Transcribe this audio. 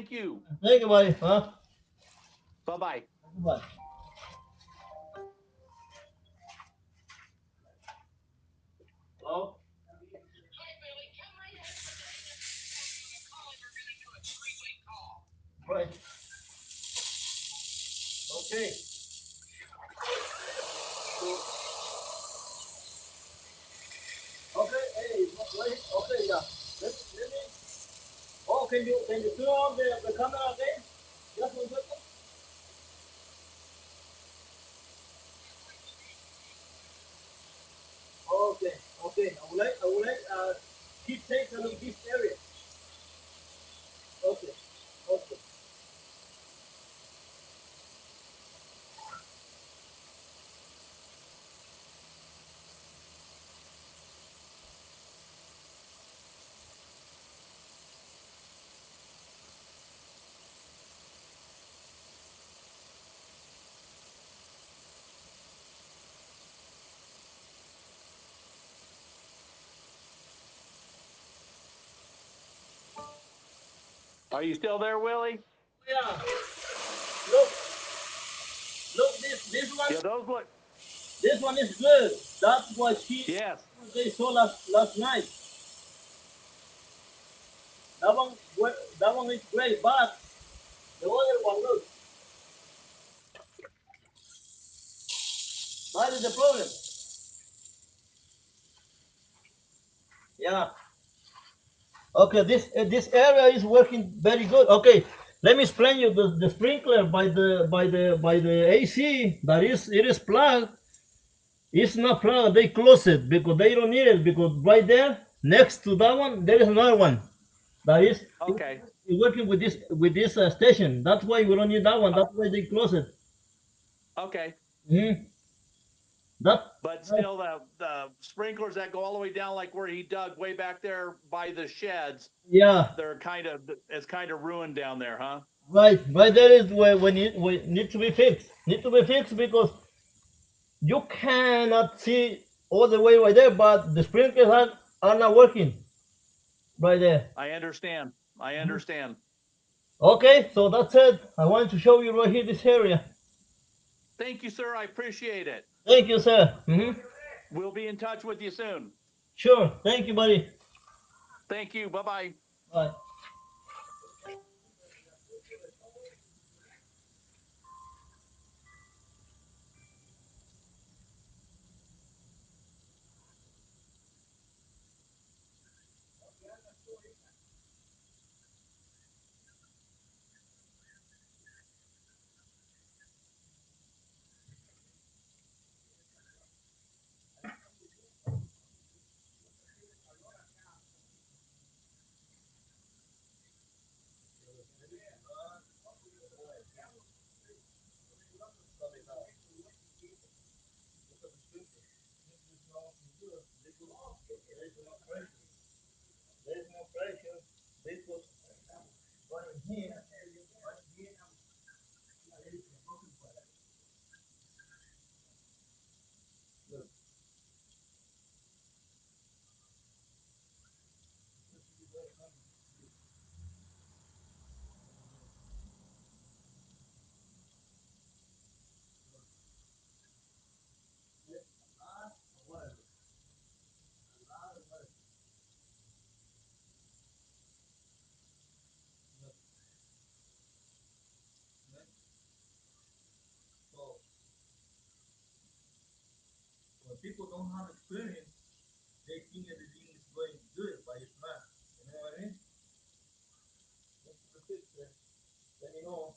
Thank you. Thank you, buddy. Huh? Bye bye. Bye. Oh, right. Okay. Okay. Hey, wait. Okay, yeah. Let me. Oh, can you turn on the camera again? Just 1 second. Okay. Okay. I would like keep taking on this area. Okay. Okay. Are you still there, Willie? Yeah. Look. Look. This one. Yeah, those look. This one is good. That's what Yes. they saw last night. That one. That one is great, but the other one, look. That is the problem. Yeah. Okay, this area is working very good. Okay, let me explain you the sprinkler by the AC that is plugged. It's not plugged. They close it because they don't need it because right there next to that one there is another one that is Okay. working with this station. That's why we don't need that one. Uh, That's why they close it. okay. Mhm. That, But that still, the sprinklers that go all the way down, like where he dug way back there by the sheds, yeah, they're it's kind of ruined down there, huh? right there is where we need to be fixed. Need to be fixed because you cannot see all the way right there, but the sprinklers are not working right there. I understand. I understand. Okay, so that's it. I wanted to show you right here this area. Thank you, sir. I appreciate it. Thank you, sir. We'll be in touch with you soon. Sure. Thank you, buddy. Thank you. Bye bye. Bye. There's no pressure. This was running here. Look, so when people don't have experience, they think everything is going good, but it's not. You know what I mean? Let me know.